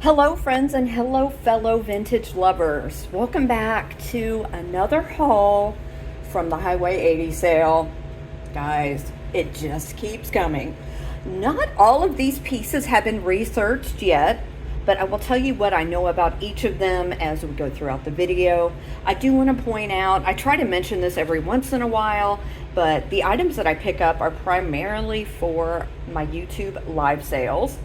Hello friends and hello fellow vintage lovers. Welcome back to another haul from the Highway 80 sale. Guys, it just keeps coming. Not all of these pieces have been researched yet, but I will tell you what I know about each of them as we go throughout the video. I do want to point out, I try to mention this every once in a while, but the items that I pick up are primarily for my YouTube live sales.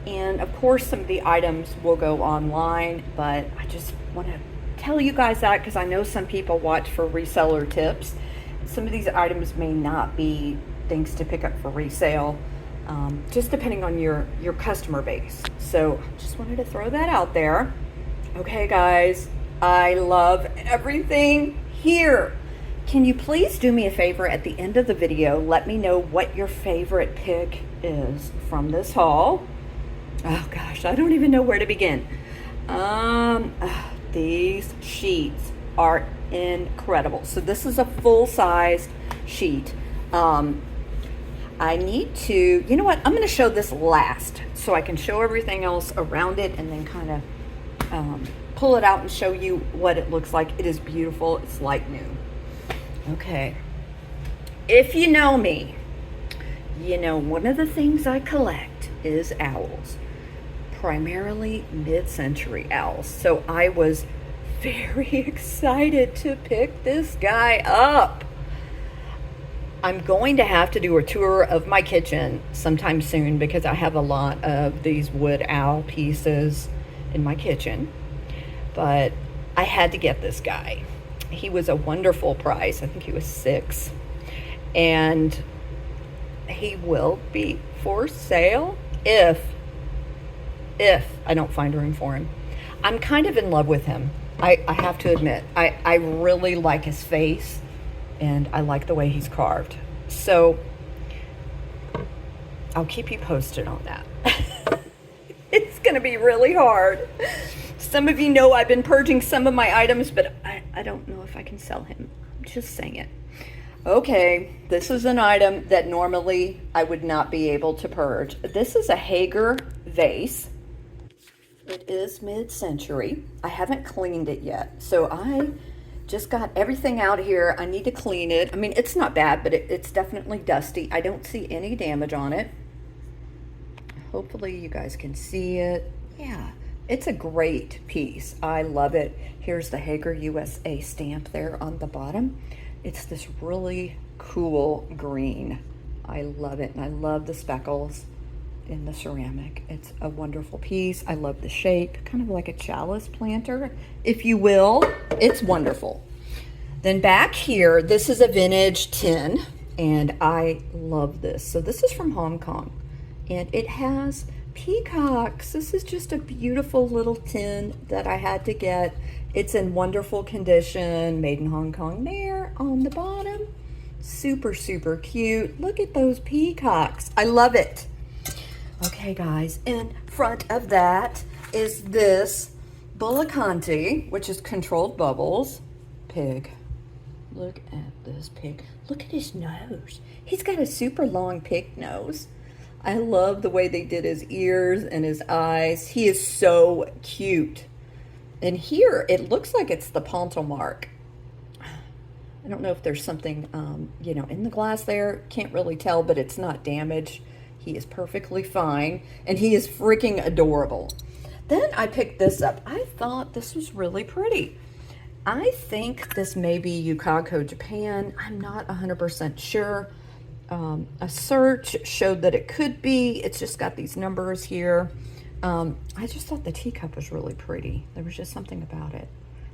And of course, some of the items will go online, but I just want to tell you guys that because I know some people watch for reseller tips. Some of these items may not be things to pick up for resale, just depending on your customer base. So just wanted to throw that out there. Okay, guys, I love everything here. Can you please do me a favor at the end of the video? Let me know what your favorite pick is from this haul. Oh gosh, I don't even know where to begin. These sheets are incredible. So this is a full-sized sheet. I need to, you know what? I'm going to show this last so I can show everything else around it and then kind of pull it out and show you what it looks like. It is beautiful. It's like new. Okay. If you know me, you know one of the things I collect is owls. Primarily mid-century owls. So I was very excited to pick this guy up. I'm going to have to do a tour of my kitchen sometime soon because I have a lot of these wood owl pieces in my kitchen. But I had to get this guy. He was a wonderful price. I think he was $6. And he will be for sale if I don't find room for him. I'm kind of in love with him. I have to admit, I really like his face and I like the way he's carved. So I'll keep you posted on that. It's gonna be really hard. Some of you know I've been purging some of my items, but I don't know if I can sell him. I'm just saying it. Okay, this is an item that normally I would not be able to purge. This is a Hager vase. It is mid-century. I haven't cleaned it yet, so I just got everything out here. I need to clean it. I mean, it's not bad, but it's definitely dusty. I don't see any damage on it. Hopefully you guys can see it. Yeah, it's a great piece. I love it. Here's the Hager USA stamp there on the bottom. It's this really cool green. I love it, and I love the speckles in the ceramic. It's a wonderful piece. I love the shape, kind of like a chalice planter, if you will. It's wonderful. Then back here, this is a vintage tin, and I love this. So this is from Hong Kong, and it has peacocks. This is just a beautiful little tin that I had to get. It's in wonderful condition, made in Hong Kong there on the bottom. Super, super cute. Look at those peacocks. I love it. Okay, guys, in front of that is this Bullicanti, which is controlled bubbles pig. Look at this pig. Look at his nose. He's got a super long pig nose. I love the way they did his ears and his eyes. He is so cute. And here, it looks like it's the Ponto mark. I don't know if there's something, in the glass there. Can't really tell, but it's not damaged. He is perfectly fine, and he is freaking adorable. Then I picked this up. I thought this was really pretty. I think this may be Yukago, Japan. I'm not 100% sure. A search showed that it could be. It's just got these numbers here. I just thought the teacup was really pretty. There was just something about it.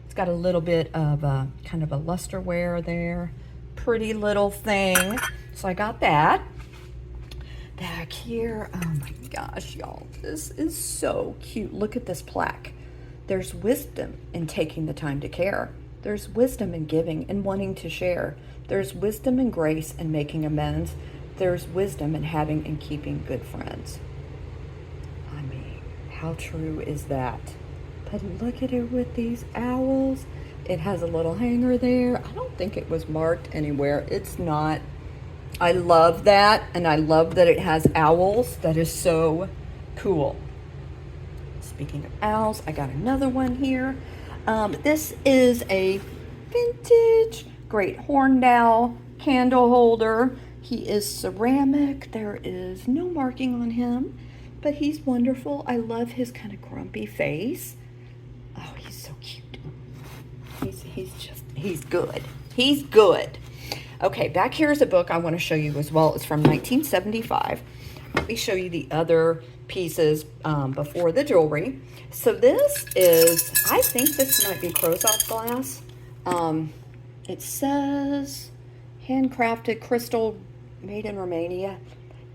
It's got a little bit of kind of a luster wear there. Pretty little thing. So I got that. Back here, oh my gosh, y'all, this is so cute. Look at this plaque. There's wisdom in taking the time to care. There's wisdom in giving and wanting to share. There's wisdom and grace in making amends. There's wisdom in having and keeping good friends. I mean, how true is that? But look at it with these owls. It has a little hanger there. I don't think it was marked anywhere. It's not. I love that, and I love that it has owls. That is so cool. It's Speaking of owls, I got another one here. This is a vintage great horned owl candle holder. He is ceramic. There is no marking on him, but he's wonderful. I love his kind of grumpy face. Oh, he's so cute. He's good. He's good. Okay, back here is a book I want to show you as well. It's from 1975. Let me show you the other pieces before the jewelry. So this is, I think this might be Crozat glass. It says handcrafted crystal made in Romania.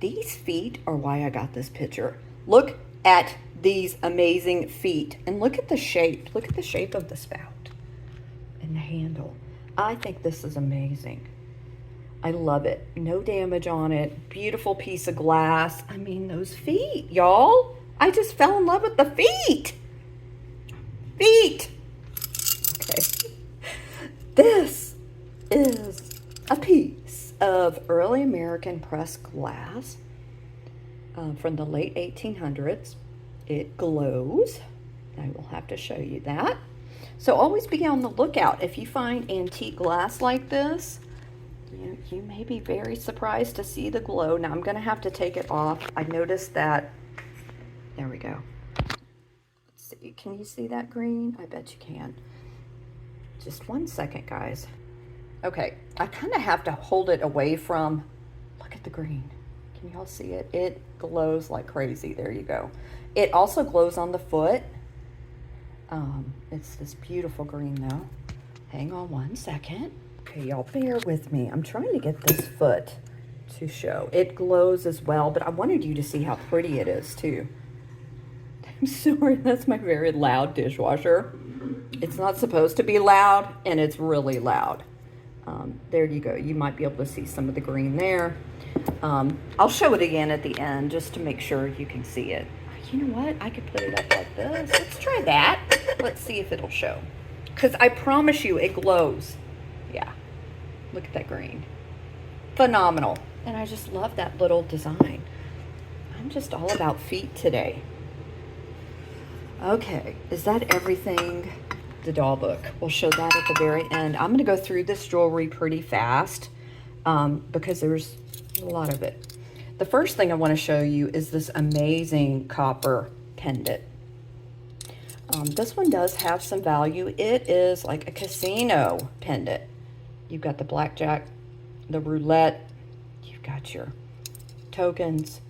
These feet are why I got this picture. Look at these amazing feet and look at the shape. Look at the shape of the spout and the handle. I think this is amazing. I love it. No damage on it. Beautiful piece of glass. I mean, those feet, y'all. I just fell in love with the feet. Feet. Okay. This is a piece of early American pressed glass from the late 1800s. It glows. I will have to show you that. So always be on the lookout. If you find antique glass like this, you may be very surprised to see the glow. Now I'm going to have to take it off. I noticed that. There we go. Let's see. Can you see that green? I bet you can. Just 1 second, guys. Okay. I kind of have to hold it away from. Look at the green. Can y'all see it? It glows like crazy. There you go. It also glows on the foot. It's this beautiful green though. Hang on 1 second. Okay, y'all bear with me. I'm trying to get this foot to show. It glows as well, but I wanted you to see how pretty it is too. I'm sorry, that's my very loud dishwasher. It's not supposed to be loud, and it's really loud. There you go. You might be able to see some of the green there. I'll show it again at the end just to make sure you can see it. You know what? I could put it up like this. Let's try that. Let's see if it'll show. Because I promise you, it glows. Yeah. Look at that green. Phenomenal. And I just love that little design. I'm just all about feet today. Okay. Is that everything? The doll book. We'll show that at the very end. I'm going to go through this jewelry pretty fast because there's a lot of it. The first thing I want to show you is this amazing copper pendant. This one does have some value. It is like a casino pendant. You've got the blackjack, the roulette, you've got your tokens.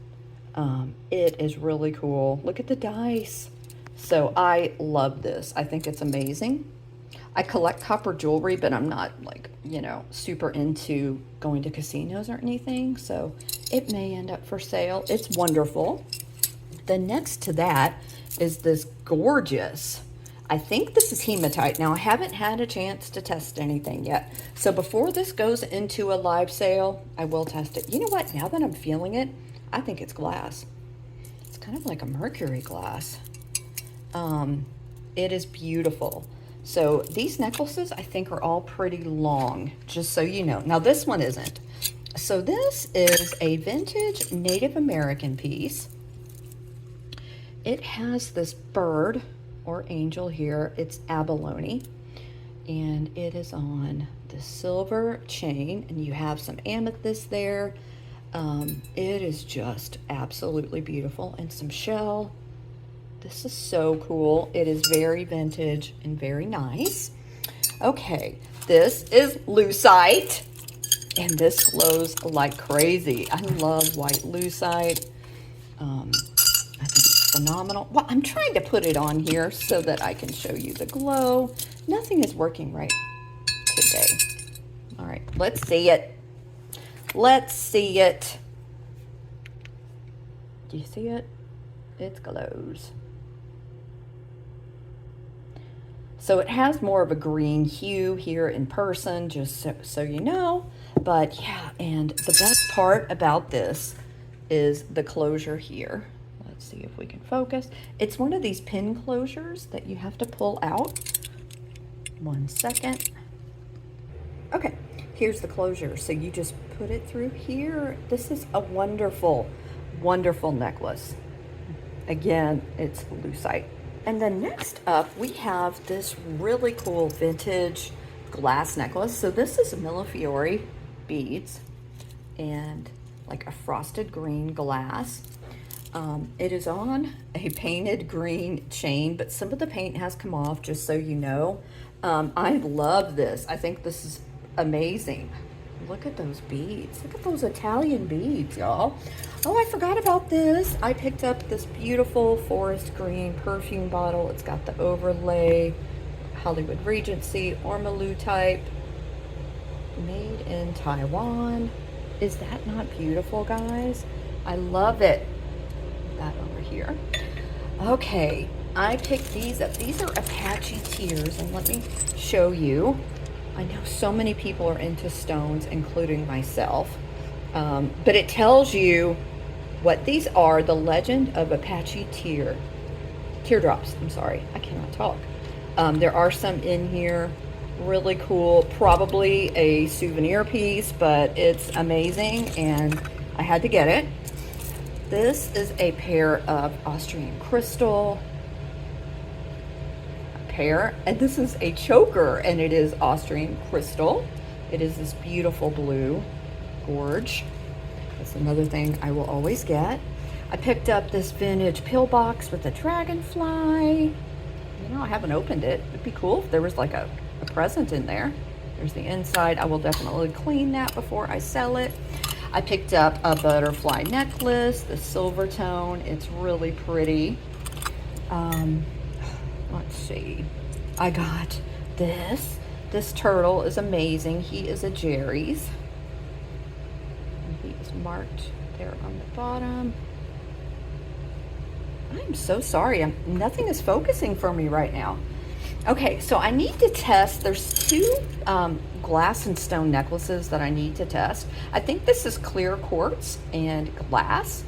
It is really cool. Look at the dice. So I love this. I think it's amazing. I collect copper jewelry, but I'm not like, super into going to casinos or anything. So it may end up for sale. It's wonderful. The next to that is this gorgeous, I think this is hematite. Now I haven't had a chance to test anything yet. So before this goes into a live sale, I will test it. You know what? Now that I'm feeling it, I think it's glass. It's kind of like a mercury glass. It is beautiful. So these necklaces, I think, are all pretty long, just so you know. Now this one isn't. So this is a vintage Native American piece. It has this bird or angel here. It's abalone, and it is on the silver chain, and you have some amethyst there. It is just absolutely beautiful, and some shell. This is so cool. It is very vintage and very nice. Okay, this is lucite, and this glows like crazy. I love white lucite. I think it's phenomenal. Well, I'm trying to put it on here so that I can show you the glow. Nothing is working right today. All right, let's see it. Let's see it. Do you see it? It glows. So it has more of a green hue here in person, just so you know. But yeah, and the best part about this is the closure here. Let's see if we can focus. It's one of these pin closures that you have to pull out. 1 second. Okay, here's the closure. So you just put it through here. This is a wonderful, wonderful necklace. Again, it's lucite. And then next up, we have this really cool vintage glass necklace. So this is Millefiori beads and like a frosted green glass. It is on a painted green chain, but some of the paint has come off, just so you know. I love this. I think this is amazing. Look at those beads. Look at those Italian beads, y'all. Oh, I forgot about this. I picked up this beautiful forest green perfume bottle. It's got the overlay, Hollywood Regency, Ormolu type, made in Taiwan. Is that not beautiful, guys? I love it. That over here. Okay, I picked these up. These are Apache tears, and let me show you. I know so many people are into stones, including myself, but it tells you what these are. The legend of Apache teardrops. I'm sorry, I cannot talk. There are some in here. Really cool. Probably a souvenir piece, but it's amazing, and I had to get it. This is a pair of Austrian crystal. And this is a choker, and it is Austrian crystal. It is this beautiful blue gorge. That's another thing I will always get. I picked up this vintage pill box with a dragonfly. You know, I haven't opened it. It'd be cool if there was like a present in there. There's the inside. I will definitely clean that before I sell it. I picked up a butterfly necklace, the silver tone. It's really pretty. Let's see. I got this. This turtle is amazing. He is a Jerry's. And he is marked there on the bottom. I'm so sorry. Nothing is focusing for me right now. Okay, so I need to test. There's two glass and stone necklaces that I need to test. I think this is clear quartz and glass.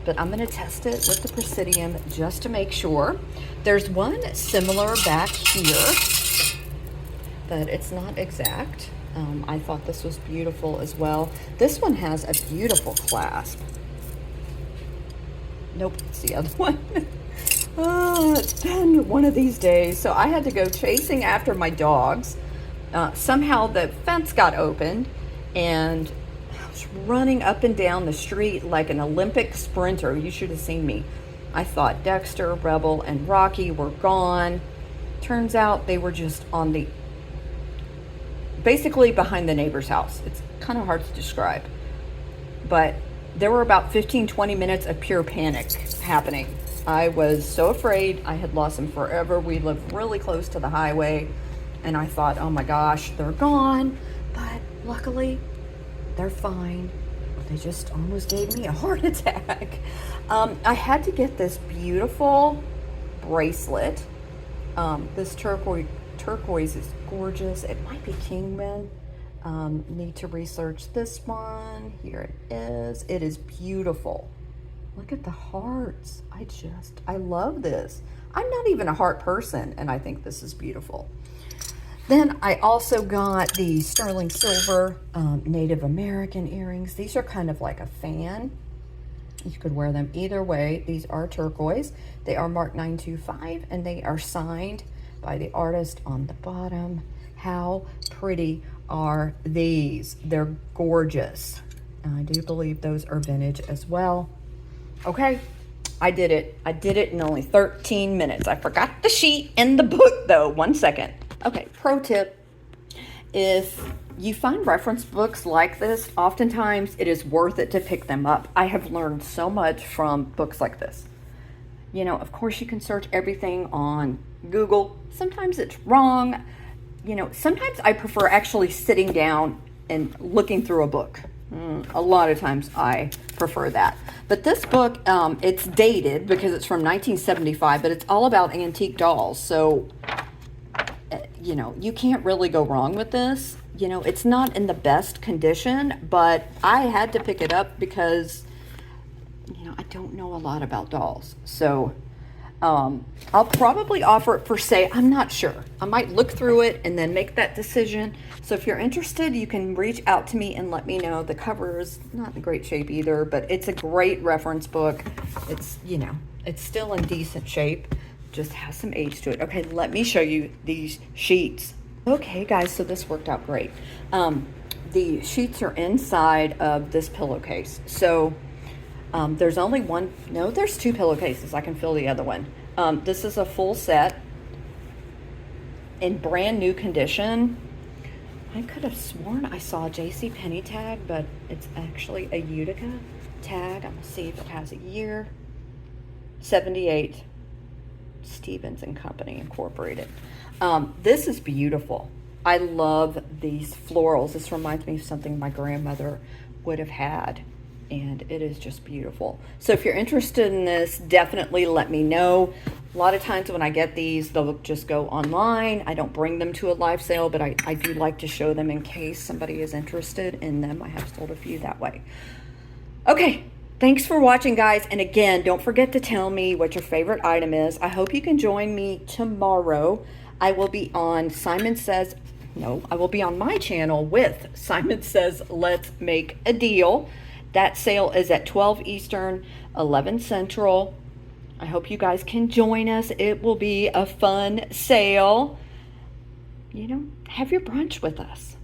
But I'm going to test it with the Presidium just to make sure. There's one similar back here, but it's not exact. I thought this was beautiful as well. This one has a beautiful clasp. Nope, it's the other one. Oh, it's been one of these days. So I had to go chasing after my dogs. Somehow the fence got opened, and running up and down the street like an Olympic sprinter. You should have seen me. I thought Dexter, Rebel, and Rocky were gone. Turns out they were just on the, basically behind the neighbor's house. It's kind of hard to describe. But there were about 15-20 minutes of pure panic happening. I was so afraid. I had lost them forever. We live really close to the highway, and I thought, oh my gosh, they're gone. But luckily, they're fine. They just almost gave me a heart attack. I had to get this beautiful bracelet. This turquoise is gorgeous. It might be Kingman. Need to research this one. Here it is. It is beautiful. Look at the hearts. I love this. I'm not even a heart person, and I think this is beautiful. Then I also got the sterling silver Native American earrings. These are kind of like a fan. You could wear them either way. These are turquoise. They are marked 925, and they are signed by the artist on the bottom. How pretty are these? They're gorgeous. And I do believe those are vintage as well. Okay, I did it. I did it in only 13 minutes. I forgot the sheet in the book though. 1 second. Okay, pro tip. If you find reference books like this, oftentimes it is worth it to pick them up. I have learned so much from books like this. You know, of course you can search everything on Google. Sometimes it's wrong. You know, sometimes I prefer actually sitting down and looking through a book. A lot of times I prefer that. But this book, it's dated because it's from 1975, but it's all about antique dolls. So, you know, you can't really go wrong with this. You know, it's not in the best condition, but I had to pick it up because, you know, I don't know a lot about dolls. So, I'll probably offer it for sale. I'm not sure. I might look through it and then make that decision. So if you're interested, you can reach out to me and let me know. The cover is not in great shape either, but it's a great reference book. It's, you know, It's still in decent shape, just has some age to it. Okay, let me show you these sheets. Okay guys, so this worked out great. The sheets are inside of this pillowcase. So there's only one, no, there's two pillowcases. I can fill the other one. This is a full set in brand new condition. I could have sworn I saw a JCPenney tag, but it's actually a Utica tag. I'm gonna see if it has a year. 78, Stevens and Company Incorporated. This is beautiful. I love these florals. This reminds me of something my grandmother would have had, and it is just beautiful. So if you're interested in this, definitely let me know. A lot of times when I get these, they'll just go online. I don't bring them to a live sale, but I do like to show them in case somebody is interested in them. I have sold a few that way. Okay, thanks for watching, guys. And again, don't forget to tell me what your favorite item is. I hope you can join me tomorrow. I will be on I will be on my channel with Simon Says Let's Make a Deal. That sale is at 12 Eastern, 11 Central. I hope you guys can join us. It will be a fun sale. You know, have your brunch with us.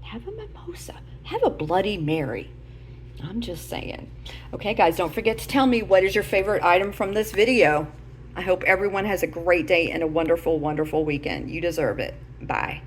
Have a mimosa. Have a Bloody Mary. I'm just saying. Okay, guys, don't forget to tell me what is your favorite item from this video. I hope everyone has a great day and a wonderful, wonderful weekend. You deserve it. Bye.